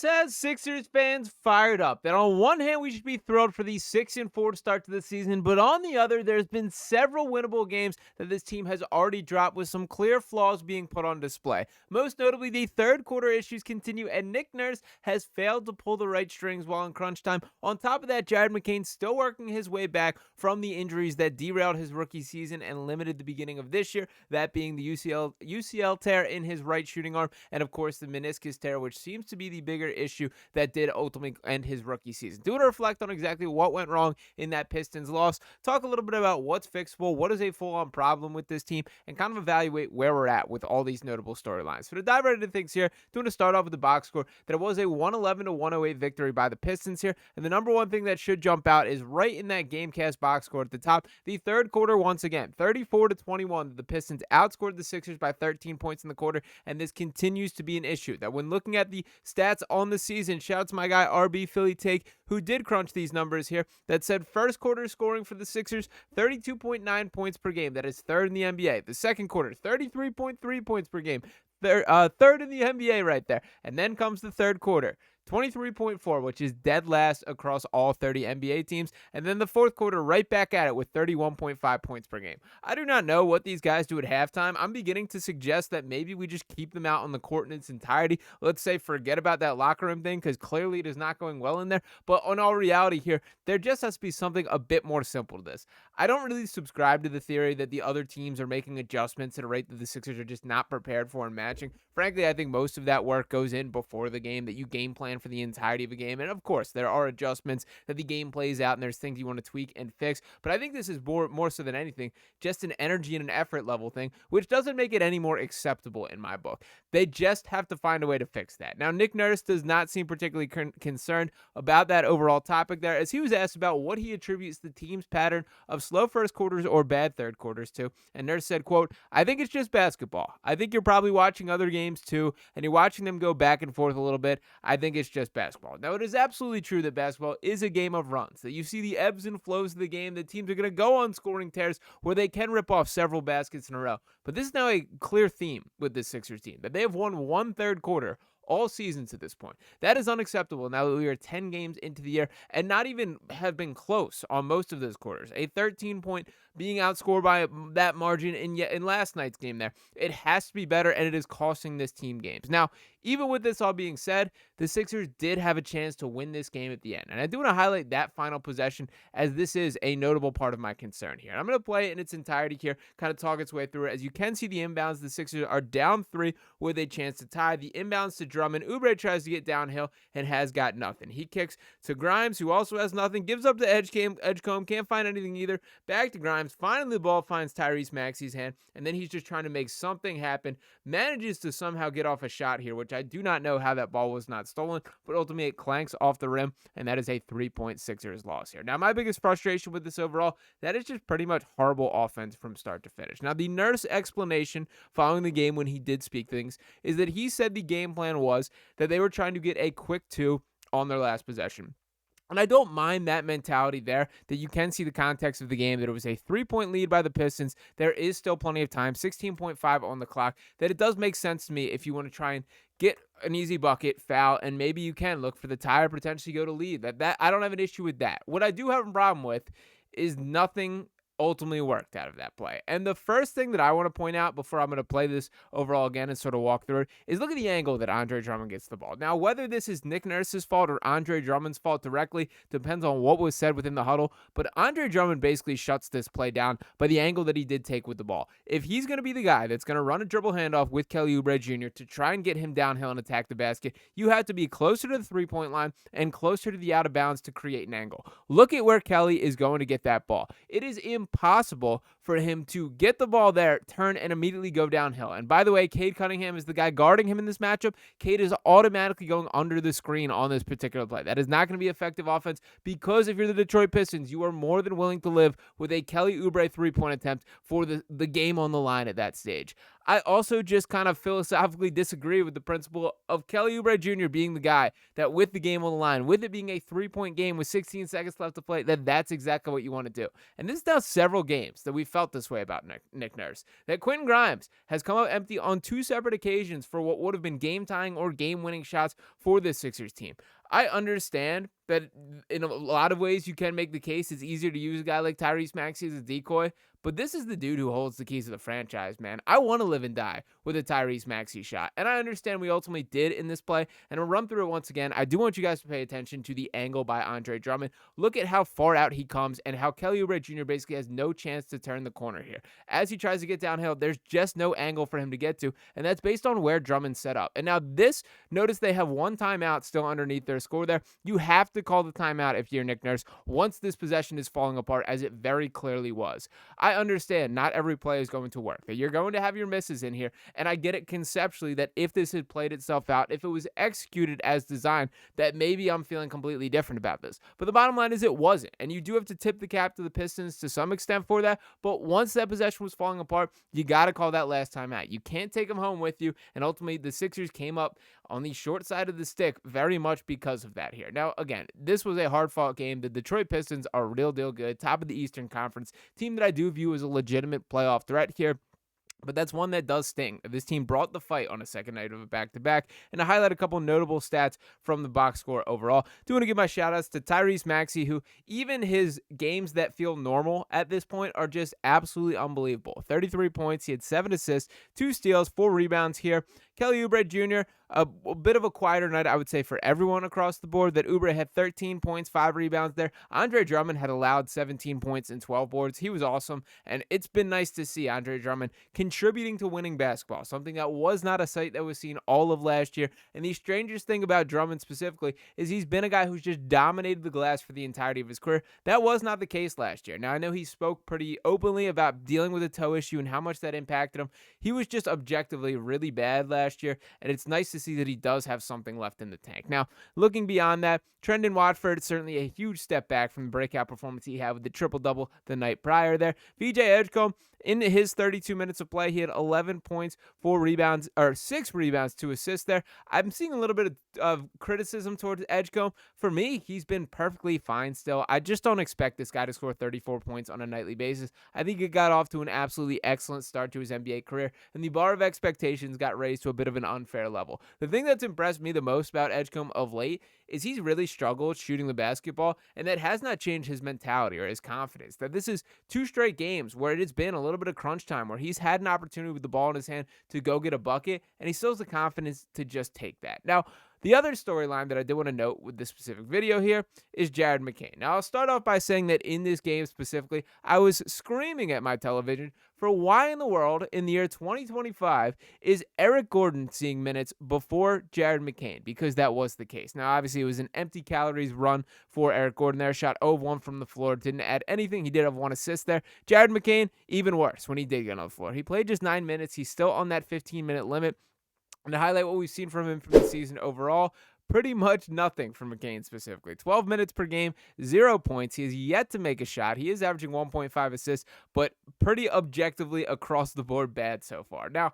This has Sixers fans fired up. That on one hand, we should be thrilled for the 6-4 start to the season, but on the other, there's been several winnable games that this team has already dropped with some clear flaws being put on display. Most notably, the third quarter issues continue, and Nick Nurse has failed to pull the right strings while in crunch time. On top of that, Jared McCain still working his way back from the injuries that derailed his rookie season and limited the beginning of this year, that being the UCL tear in his right shooting arm, and of course the meniscus tear, which seems to be the bigger issue that did ultimately end his rookie season. Do want to reflect on exactly what went wrong in that Pistons loss, talk a little bit about what's fixable, what is a full-on problem with this team, and kind of evaluate where we're at with all these notable storylines. So to dive right into things here, do want to start off with the box score, that it was a 111-108 victory by the Pistons here, and the number one thing that should jump out is right in that GameCast box score at the top, the third quarter once again, 34-21, the Pistons outscored the Sixers by 13 points in the quarter, and this continues to be an issue, that when looking at the stats on the season, shout out to my guy RB Philly Take, who did crunch these numbers here, that said first quarter scoring for the Sixers, 32.9 points per game. That is third in the NBA. The second quarter, 33.3 points per game. Third in the NBA right there. And then comes the third quarter, 23.4, which is dead last across all 30 NBA teams. And then the fourth quarter, right back at it with 31.5 points per game. I do not know what these guys do at halftime. I'm beginning to suggest that maybe we just keep them out on the court in its entirety. Let's say forget about that locker room thing, because clearly it is not going well in there. But on all reality here, there just has to be something a bit more simple to this. I don't really subscribe to the theory that the other teams are making adjustments at a rate that the Sixers are just not prepared for and matching. Frankly, I think most of that work goes in before the game, that you game plan for the entirety of a game. And of course, there are adjustments that the game plays out and there's things you want to tweak and fix. But I think this is more so than anything, just an energy and an effort level thing, which doesn't make it any more acceptable in my book. They just have to find a way to fix that. Now, Nick Nurse does not seem particularly concerned about that overall topic there, as he was asked about what he attributes the team's pattern of slow first quarters or bad third quarters to. And Nurse said, quote, "I think it's just basketball. I think you're probably watching other games too, and you're watching them go back and forth a little bit. I think it's just basketball." Now, it is absolutely true that basketball is a game of runs, that you see the ebbs and flows of the game, that teams are going to go on scoring tears where they can rip off several baskets in a row. But this is now a clear theme with this Sixers team, that they have won one third quarter all season to this point. That is unacceptable now that we are 10 games into the year and not even have been close on most of those quarters. A 13-point being outscored by that margin in last night's game there. It has to be better, and it is costing this team games. Now, even with this all being said, the Sixers did have a chance to win this game at the end. And I do want to highlight that final possession, as this is a notable part of my concern here. I'm going to play it in its entirety here, kind of talk its way through it. As you can see, the inbounds, the Sixers are down 3 with a chance to tie. The inbounds to Drummond. Oubre tries to get downhill and has got nothing. He kicks to Grimes, who also has nothing. Gives up to Edgecombe. Can't find anything either. Back to Grimes. Finally, the ball finds Tyrese Maxey's hand, and then he's just trying to make something happen. Manages to somehow get off a shot here, which I do not know how that ball was not stolen, but ultimately it clanks off the rim, and that is a 3-point Sixers loss here. Now, my biggest frustration with this overall, that is just pretty much horrible offense from start to finish. Now, the Nurse explanation following the game when he did speak things is that he said the game plan was that they were trying to get a quick 2 on their last possession. And I don't mind that mentality there, that you can see the context of the game, that it was a 3-point lead by the Pistons. There is still plenty of time, 16.5 on the clock, that it does make sense to me if you want to try and get an easy bucket, foul, and maybe you can look for the tie or potentially go to lead. That I don't have an issue with that. What I do have a problem with is nothing ultimately worked out of that play. And the first thing that I want to point out before I'm going to play this overall again and sort of walk through it is look at the angle that Andre Drummond gets the ball. Now, whether this is Nick Nurse's fault or Andre Drummond's fault directly depends on what was said within the huddle, but Andre Drummond basically shuts this play down by the angle that he did take with the ball. If he's going to be the guy that's going to run a dribble handoff with Kelly Oubre Jr. to try and get him downhill and attack the basket, you have to be closer to the 3-point line and closer to the out of bounds to create an angle. Look at where Kelly is going to get that ball. It is impossible for him to get the ball there, turn, and immediately go downhill. And by the way, Cade Cunningham is the guy guarding him in this matchup. Cade is automatically going under the screen on this particular play. That is not going to be effective offense, because if you're the Detroit Pistons, you are more than willing to live with a Kelly Oubre 3-point attempt for the game on the line at that stage. I also just kind of philosophically disagree with the principle of Kelly Oubre Jr. being the guy that, with the game on the line, with it being a 3-point game with 16 seconds left to play, that's exactly what you want to do. And this is now several games that we felt this way about Nick Nurse. That Quentin Grimes has come up empty on 2 separate occasions for what would have been game-tying or game-winning shots for this Sixers team. I understand that in a lot of ways you can make the case it's easier to use a guy like Tyrese Maxey as a decoy, but this is the dude who holds the keys to the franchise, man. I want to live and die with a Tyrese Maxey shot, and I understand we ultimately did in this play, and I'll run through it once again. I do want you guys to pay attention to the angle by Andre Drummond. Look at how far out he comes and how Kelly Oubre Jr. basically has no chance to turn the corner here. As he tries to get downhill, there's just no angle for him to get to, and that's based on where Drummond's set up. And now this, notice they have one timeout still underneath their score there. You have to call the timeout if you're Nick Nurse once this possession is falling apart, as it very clearly was. I understand not every play is going to work. You're going to have your misses in here, and I get it conceptually that if this had played itself out, if it was executed as designed, that maybe I'm feeling completely different about this. But the bottom line is it wasn't, and you do have to tip the cap to the Pistons to some extent for that, but once that possession was falling apart, you got to call that last time out. You can't take them home with you, and ultimately the Sixers came up on the short side of the stick very much because of that here. Now, again, this was a hard-fought game. The Detroit Pistons are real deal good, top of the Eastern Conference, team that I do view as a legitimate playoff threat here. But that's one that does sting. This team brought the fight on a second night of a back-to-back. And to highlight a couple notable stats from the box score overall, do want to give my shout-outs to Tyrese Maxey, who even his games that feel normal at this point are just absolutely unbelievable. 33 points, he had 7 assists, 2 steals, 4 rebounds here. Kelly Oubre Jr., a bit of a quieter night, I would say, for everyone across the board. That Oubre had 13 points, 5 rebounds there. Andre Drummond had allowed 17 points and 12 boards. He was awesome, and it's been nice to see Andre Drummond contributing to winning basketball, something that was not a sight that was seen all of last year. And the strangest thing about Drummond specifically is he's been a guy who's just dominated the glass for the entirety of his career. That was not the case last year. Now, I know he spoke pretty openly about dealing with a toe issue and how much that impacted him. He was just objectively really bad last year, and it's nice to see that he does have something left in the tank. Now, looking beyond that, Trendon Watford, certainly a huge step back from the breakout performance he had with the triple-double the night prior there. VJ Edgecombe, in his 32 minutes of play, he had 11 points, 6 rebounds, 2 assists there. I'm seeing a little bit of criticism towards Edgecombe. For me, he's been perfectly fine still. I just don't expect this guy to score 34 points on a nightly basis. I think he got off to an absolutely excellent start to his NBA career, and the bar of expectations got raised to a bit of an unfair level. The thing that's impressed me the most about Edgecombe of late is he's really struggled shooting the basketball, and that has not changed his mentality or his confidence. That this is 2 straight games where it has been a little bit of crunch time, where he's had an opportunity with the ball in his hand to go get a bucket, and he still has the confidence to just take that. Now, the other storyline that I did want to note with this specific video here is Jared McCain. Now, I'll start off by saying that in this game specifically, I was screaming at my television for why in the world in the year 2025 is Eric Gordon seeing minutes before Jared McCain, because that was the case. Now, obviously, it was an empty calories run for Eric Gordon there. Shot 0 of 1 from the floor, didn't add anything. He did have 1 assist there. Jared McCain, even worse when he did get on the floor. He played just 9 minutes. He's still on that 15-minute limit. And to highlight what we've seen from him from the season overall, pretty much nothing from McCain specifically. 12 minutes per game, 0 points. He has yet to make a shot. He is averaging 1.5 assists, but pretty objectively across the board bad so far. Now,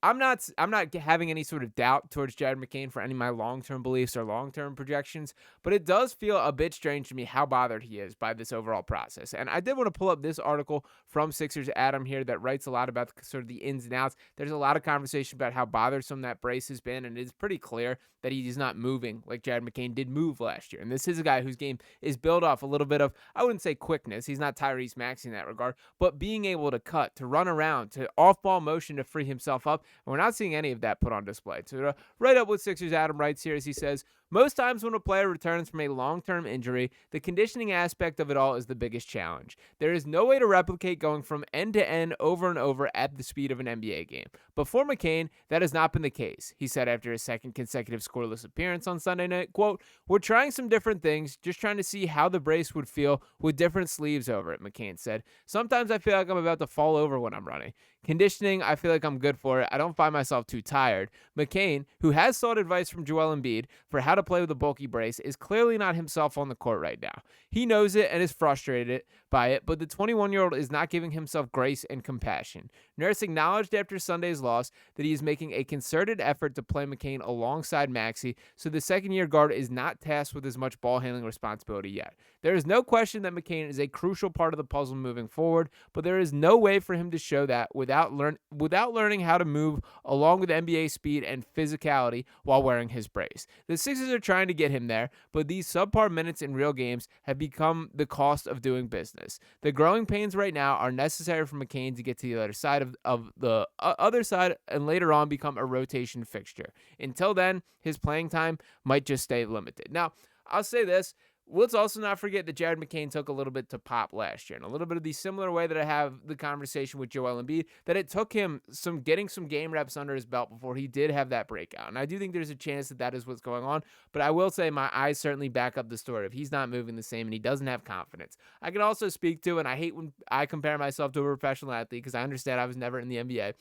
I'm not having any sort of doubt towards Jared McCain for any of my long-term beliefs or long-term projections, but it does feel a bit strange to me how bothered he is by this overall process. And I did want to pull up this article from Sixers Adam here that writes a lot about sort of the ins and outs. There's a lot of conversation about how bothersome that brace has been, and it's pretty clear that he is not moving like Jared McCain did move last year. And this is a guy whose game is built off a little bit of, I wouldn't say quickness, he's not Tyrese Maxey in that regard, but being able to cut, to run around, to off-ball motion to free himself up. And we're not seeing any of that put on display. So to write up what Sixers Adam writes here as he says, most times when a player returns from a long-term injury, the conditioning aspect of it all is the biggest challenge. There is no way to replicate going from end to end over and over at the speed of an NBA game. But for McCain, that has not been the case. He said after his second consecutive scoreless appearance on Sunday night, quote, "We're trying some different things, just trying to see how the brace would feel with different sleeves over it," McCain said. "Sometimes I feel like I'm about to fall over when I'm running. Conditioning, I feel like I'm good for it. I don't find myself too tired." McCain, who has sought advice from Joel Embiid for how to play with a bulky brace, is clearly not himself on the court right now. He knows it and is frustrated, by it, but the 21-year-old is not giving himself grace and compassion. Nurse acknowledged after Sunday's loss that he is making a concerted effort to play McCain alongside Maxey, so the second-year guard is not tasked with as much ball handling responsibility yet. There is no question that McCain is a crucial part of the puzzle moving forward, but there is no way for him to show that without learning how to move along with NBA speed and physicality while wearing his brace. The Sixers are trying to get him there, but these subpar minutes in real games have become the cost of doing business. The growing pains right now are necessary for McCain to get to the other side of the other side and later on become a rotation fixture. Until then, his playing time might just stay limited. Now, I'll say this. Let's also not forget that Jared McCain took a little bit to pop last year, in a little bit of the similar way that I have the conversation with Joel Embiid, that it took him getting some game reps under his belt before he did have that breakout. And I do think there's a chance that that is what's going on, but I will say my eyes certainly back up the story if he's not moving the same and he doesn't have confidence. I can also speak to, and I hate when I compare myself to a professional athlete because I understand I was never in the NBA,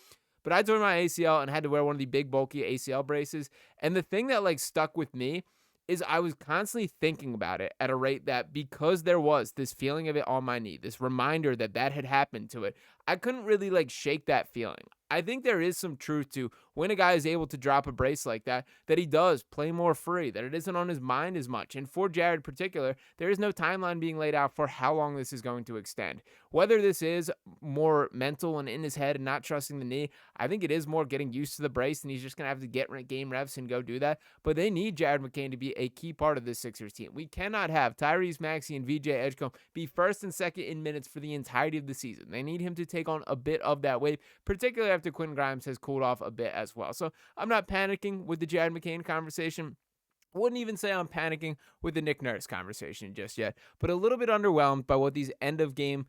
but I tore my ACL and had to wear one of the big bulky ACL braces, and the thing that stuck with me is I was constantly thinking about it at a rate that, because there was this feeling of it on my knee, this reminder that had happened to it, I couldn't really shake that feeling. I think there is some truth to when a guy is able to drop a brace like that he does play more free, that it isn't on his mind as much. And for Jared in particular, there is no timeline being laid out for how long this is going to extend. Whether this is more mental and in his head and not trusting the knee, I think it is more getting used to the brace, and he's just going to have to get game reps and go do that. But they need Jared McCain to be a key part of this Sixers team. We cannot have Tyrese Maxey and VJ Edgecombe be first and second in minutes for the entirety of the season. They need him to take on a bit of that weight, particularly after Quentin Grimes has cooled off a bit as well. So I'm not panicking with the Jared McCain conversation. Wouldn't even say I'm panicking with the Nick Nurse conversation just yet, but a little bit underwhelmed by what these end of game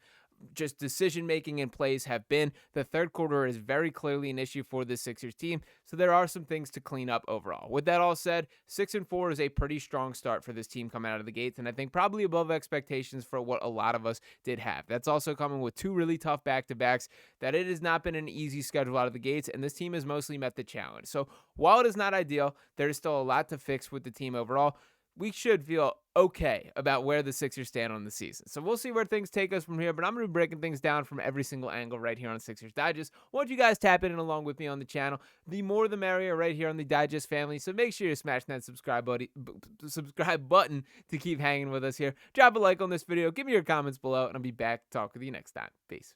just decision-making and plays have been. The third quarter is very clearly an issue for the Sixers team, so there are some things to clean up overall. With that all said, 6-4 is a pretty strong start for this team coming out of the gates, and I think probably above expectations for what a lot of us did have. That's also coming with two really tough back-to-backs, that it has not been an easy schedule out of the gates, and this team has mostly met the challenge. So while it is not ideal, there is still a lot to fix with the team overall. We should feel okay about where the Sixers stand on the season. So we'll see where things take us from here, but I'm going to be breaking things down from every single angle right here on Sixers Digest. I want you guys tapping in along with me on the channel. The more the merrier right here on the Digest family, so make sure you smash that subscribe button to keep hanging with us here. Drop a like on this video, give me your comments below, and I'll be back to talk with you next time. Peace.